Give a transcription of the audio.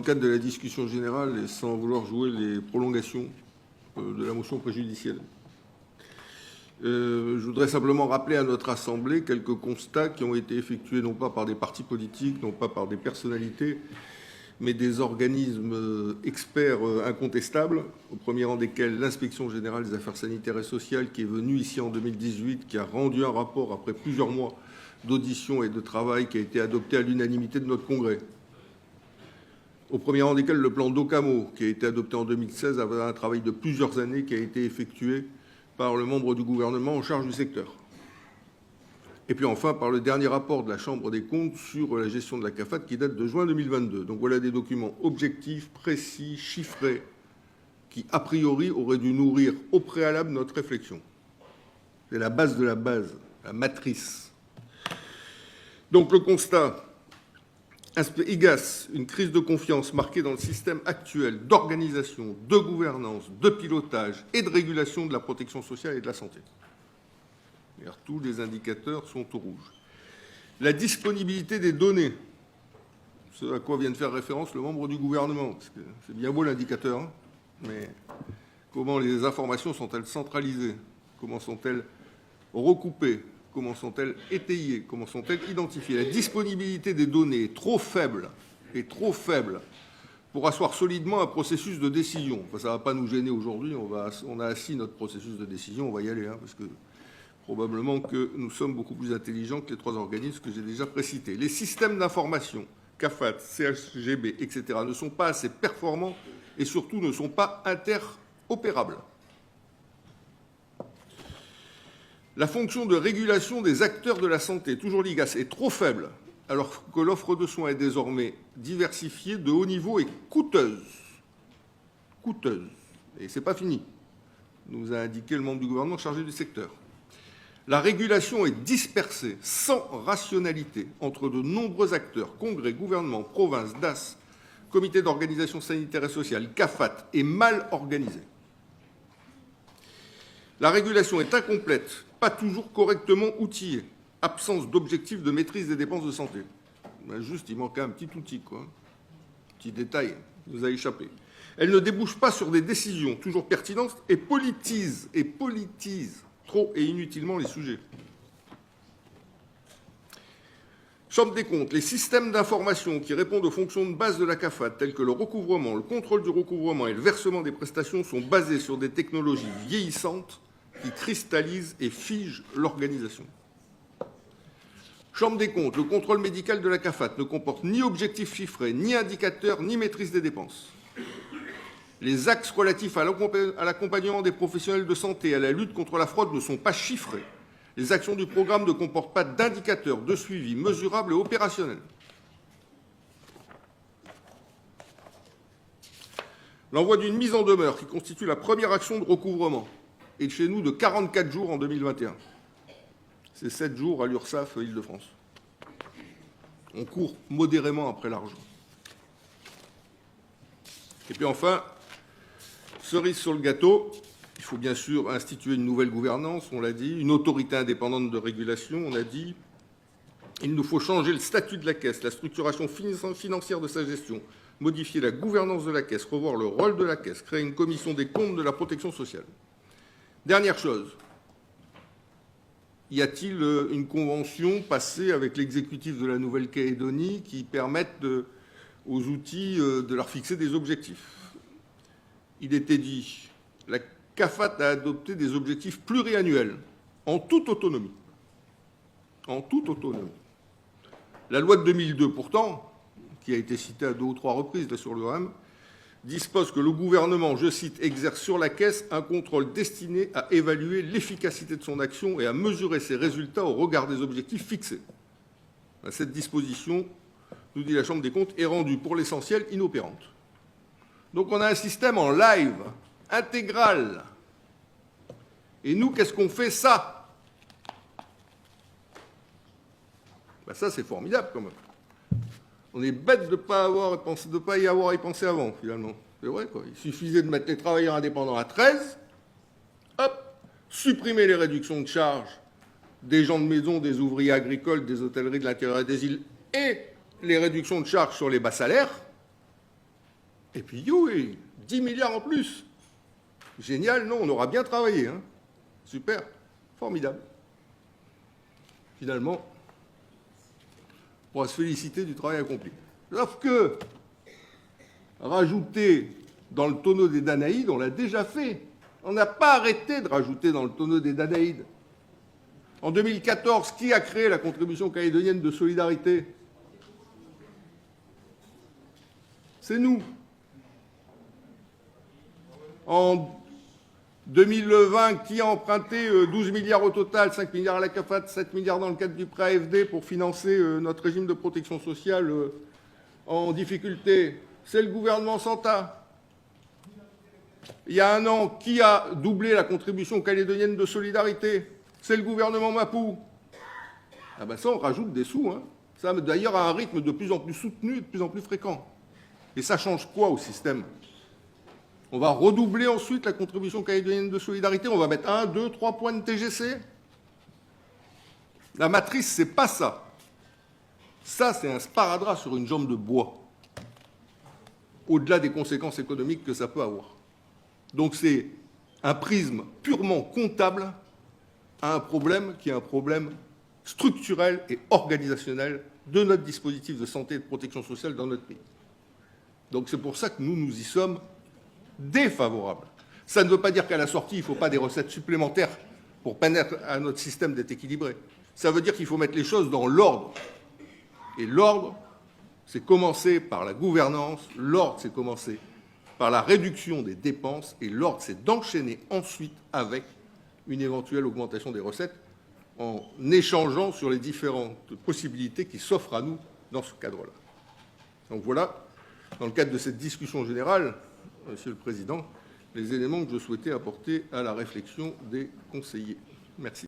le cadre de la discussion générale et sans vouloir jouer les prolongations de la motion préjudicielle. Je voudrais simplement rappeler à notre Assemblée quelques constats qui ont été effectués non pas par des partis politiques, non pas par des personnalités, mais des organismes experts incontestables, au premier rang desquels l'Inspection générale des affaires sanitaires et sociales, qui est venue ici en 2018, qui a rendu un rapport après plusieurs mois d'audition et de travail qui a été adopté à l'unanimité de notre Congrès. Au premier rang desquels le plan d'Occamo, qui a été adopté en 2016, avait un travail de plusieurs années qui a été effectué par le membre du gouvernement en charge du secteur. Et puis enfin, par le dernier rapport de la Chambre des comptes sur la gestion de la CAFAT qui date de juin 2022. Donc voilà des documents objectifs, précis, chiffrés, qui a priori auraient dû nourrir au préalable notre réflexion. C'est la base de la base, la matrice. Donc le constat, IGAS, une crise de confiance marquée dans le système actuel d'organisation, de gouvernance, de pilotage et de régulation de la protection sociale et de la santé. D'ailleurs, tous les indicateurs sont au rouge. La disponibilité des données, ce à quoi vient de faire référence le membre du gouvernement, parce que c'est bien beau l'indicateur, hein, mais comment les informations sont-elles centralisées? Comment sont-elles recoupées? Comment sont-elles étayées? Comment sont-elles identifiées? La disponibilité des données est trop faible pour asseoir solidement un processus de décision. Enfin, ça ne va pas nous gêner aujourd'hui, on a assis notre processus de décision, on va y aller, hein, parce que probablement que nous sommes beaucoup plus intelligents que les trois organismes que j'ai déjà précités. Les systèmes d'information, CAFAT, CHGB, etc., ne sont pas assez performants et surtout ne sont pas interopérables. La fonction de régulation des acteurs de la santé, toujours l'IGAS, est trop faible, alors que l'offre de soins est désormais diversifiée, de haut niveau et coûteuse. Coûteuse. Et ce n'est pas fini, nous a indiqué le membre du gouvernement chargé du secteur. La régulation est dispersée, sans rationalité, entre de nombreux acteurs, congrès, gouvernement, provinces, DAS, comité d'organisation sanitaire et sociale, CAFAT, et mal organisée. La régulation est incomplète, pas toujours correctement outillée, absence d'objectifs de maîtrise des dépenses de santé. Juste, il manquait un petit outil, quoi. Un petit détail, il nous a échappé. Elle ne débouche pas sur des décisions toujours pertinentes et politise trop et inutilement les sujets. Chambre des comptes, les systèmes d'information qui répondent aux fonctions de base de la CAFAT, tels que le recouvrement, le contrôle du recouvrement et le versement des prestations, sont basés sur des technologies vieillissantes qui cristallisent et figent l'organisation. Chambre des comptes, le contrôle médical de la CAFAT ne comporte ni objectifs chiffrés, ni indicateurs, ni maîtrise des dépenses. Les axes relatifs à l'accompagnement des professionnels de santé et à la lutte contre la fraude ne sont pas chiffrés. Les actions du programme ne comportent pas d'indicateurs de suivi mesurables et opérationnels. L'envoi d'une mise en demeure qui constitue la première action de recouvrement est chez nous de 44 jours en 2021. C'est 7 jours à l'URSSAF Île-de-France. On court modérément après l'argent. Et puis enfin, cerise sur le gâteau, il faut bien sûr instituer une nouvelle gouvernance, on l'a dit, une autorité indépendante de régulation, on l'a dit. Il nous faut changer le statut de la Caisse, la structuration financière de sa gestion, modifier la gouvernance de la Caisse, revoir le rôle de la Caisse, créer une commission des comptes de la protection sociale. Dernière chose, y a-t-il une convention passée avec l'exécutif de la Nouvelle-Calédonie qui permette aux outils de leur fixer des objectifs? Il était dit, la CAFAT a adopté des objectifs pluriannuels, en toute autonomie. En toute autonomie. La loi de 2002, pourtant, qui a été citée à 2 ou 3 reprises là, sur le RAM, dispose que le gouvernement, je cite, exerce sur la Caisse un contrôle destiné à évaluer l'efficacité de son action et à mesurer ses résultats au regard des objectifs fixés. Cette disposition, nous dit la Chambre des comptes, est rendue pour l'essentiel inopérante. Donc on a un système en live, intégral. Et nous, qu'est-ce qu'on fait? Ça, ça c'est formidable quand même. On est bête de ne pas y avoir y pensé avant, finalement. C'est vrai, quoi. Il suffisait de mettre les travailleurs indépendants à 13, hop, supprimer les réductions de charges des gens de maison, des ouvriers agricoles, des hôtelleries de l'intérieur et des îles, et les réductions de charges sur les bas salaires, Et puis, oui, 10 milliards en plus. Génial, non, on aura bien travaillé. Hein. Super, formidable. Finalement, on pourra se féliciter du travail accompli. Sauf que, rajouter dans le tonneau des Danaïdes, on l'a déjà fait. On n'a pas arrêté de rajouter dans le tonneau des Danaïdes. En 2014, qui a créé la contribution calédonienne de solidarité? C'est nous. En 2020, qui a emprunté 12 milliards au total, 5 milliards à la CAFAT, 7 milliards dans le cadre du prêt AFD pour financer notre régime de protection sociale en difficulté? C'est le gouvernement Santa. Il y a un an, qui a doublé la contribution calédonienne de solidarité? C'est le gouvernement Mapou. Ah ben ça, on rajoute des sous. Hein. Ça, d'ailleurs, à un rythme de plus en plus soutenu et de plus en plus fréquent. Et ça change quoi au système? On va redoubler ensuite la contribution calédonienne de solidarité. On va mettre 1, 2, 3 points de TGC. La matrice, c'est pas ça. Ça, c'est un sparadrap sur une jambe de bois. Au-delà des conséquences économiques que ça peut avoir. Donc c'est un prisme purement comptable à un problème qui est un problème structurel et organisationnel de notre dispositif de santé et de protection sociale dans notre pays. Donc c'est pour ça que nous y sommes défavorables. Ça ne veut pas dire qu'à la sortie, il ne faut pas des recettes supplémentaires pour permettre à notre système d'être équilibré. Ça veut dire qu'il faut mettre les choses dans l'ordre. Et l'ordre, c'est commencer par la gouvernance, l'ordre, c'est commencer par la réduction des dépenses, et l'ordre, c'est d'enchaîner ensuite avec une éventuelle augmentation des recettes en échangeant sur les différentes possibilités qui s'offrent à nous dans ce cadre-là. Donc voilà, dans le cadre de cette discussion générale, Monsieur le Président, les éléments que je souhaitais apporter à la réflexion des conseillers. Merci.